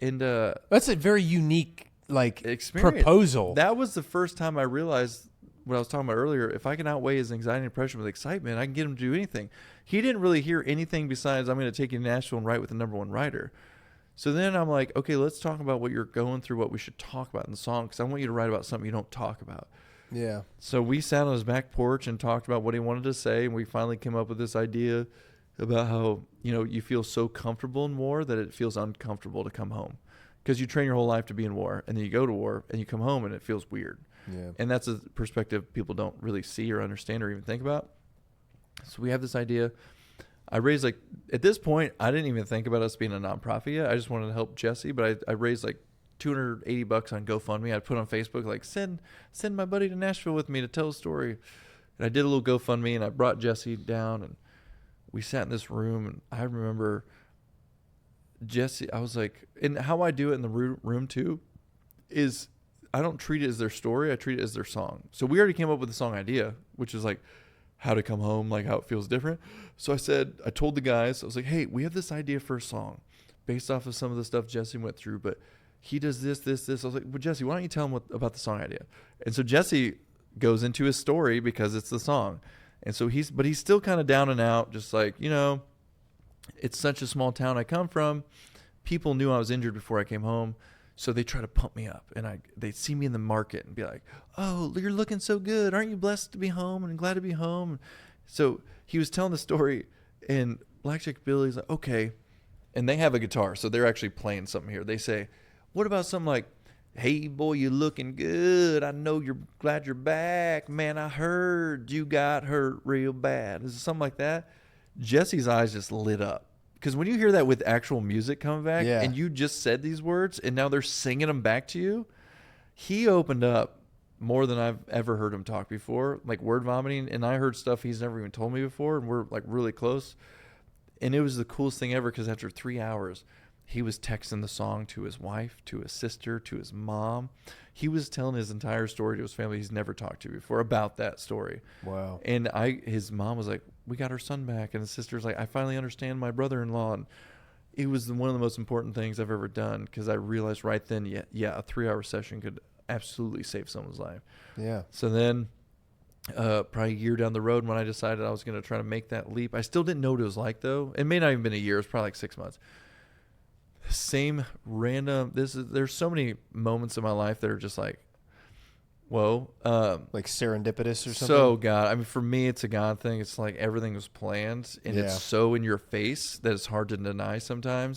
And That's a very unique experience. proposal. That was the first time I realized what I was talking about earlier. If I can outweigh his anxiety and depression with excitement, I can get him to do anything. He didn't really hear anything besides, I'm going to take you to Nashville and write with the #1 writer. So then I'm like, okay, let's talk about what you're going through, what we should talk about in the song, because I want you to write about something you don't talk about. Yeah. So we sat on his back porch and talked about what he wanted to say, and we finally came up with this idea about how, you feel so comfortable in war that it feels uncomfortable to come home. Because you train your whole life to be in war, and then you go to war, and you come home, and it feels weird. Yeah. And that's a perspective people don't really see or understand or even think about. So we have this idea. I raised at this point, I didn't even think about us being a nonprofit yet. I just wanted to help Jesse, but I raised $280 on GoFundMe. I put on Facebook, send my buddy to Nashville with me to tell a story. And I did a little GoFundMe, and I brought Jesse down, and we sat in this room, and I remember Jesse, I was like, and how I do it in the room too is I don't treat it as their story. I treat it as their song. So we already came up with the song idea, which is how to come home, how it feels different. So I told the guys, I was like, hey, we have this idea for a song based off of some of the stuff Jesse went through, but he does this. I was like, well, Jesse, why don't you tell him about the song idea? And so Jesse goes into his story because it's the song. And so he's still kind of down and out, just it's such a small town I come from. People knew I was injured before I came home. So they try to pump me up, and they'd see me in the market and be like, oh, you're looking so good. Aren't you blessed to be home and glad to be home? So he was telling the story, and Blackjack Billy's like, okay. And they have a guitar, so they're actually playing something here. They say, what about something like, hey, boy, you looking good. I know you're glad you're back. Man, I heard you got hurt real bad. Is it something like that? Jesse's eyes just lit up. Because when you hear that with actual music coming back, and you just said these words, and now they're singing them back to you, he opened up more than I've ever heard him talk before, word vomiting. And I heard stuff he's never even told me before, and we're really close. And it was the coolest thing ever, because after 3 hours, he was texting the song to his wife, to his sister, to his mom. He was telling his entire story to his family he's never talked to before about that story. Wow. And his mom was like, we got our son back. And his sister's like, I finally understand my brother-in-law. And it was one of the most important things I've ever done, because I realized right then, a 3-hour session could absolutely save someone's life. Yeah. So then probably a year down the road, when I decided I was going to try to make that leap, I still didn't know what it was like, though. It may not even been a year. It was probably 6 months. Same random, there's so many moments in my life that are just whoa. Serendipitous or something? So God, I mean, for me, it's a God thing. It's everything was planned, and it's so in your face that it's hard to deny sometimes.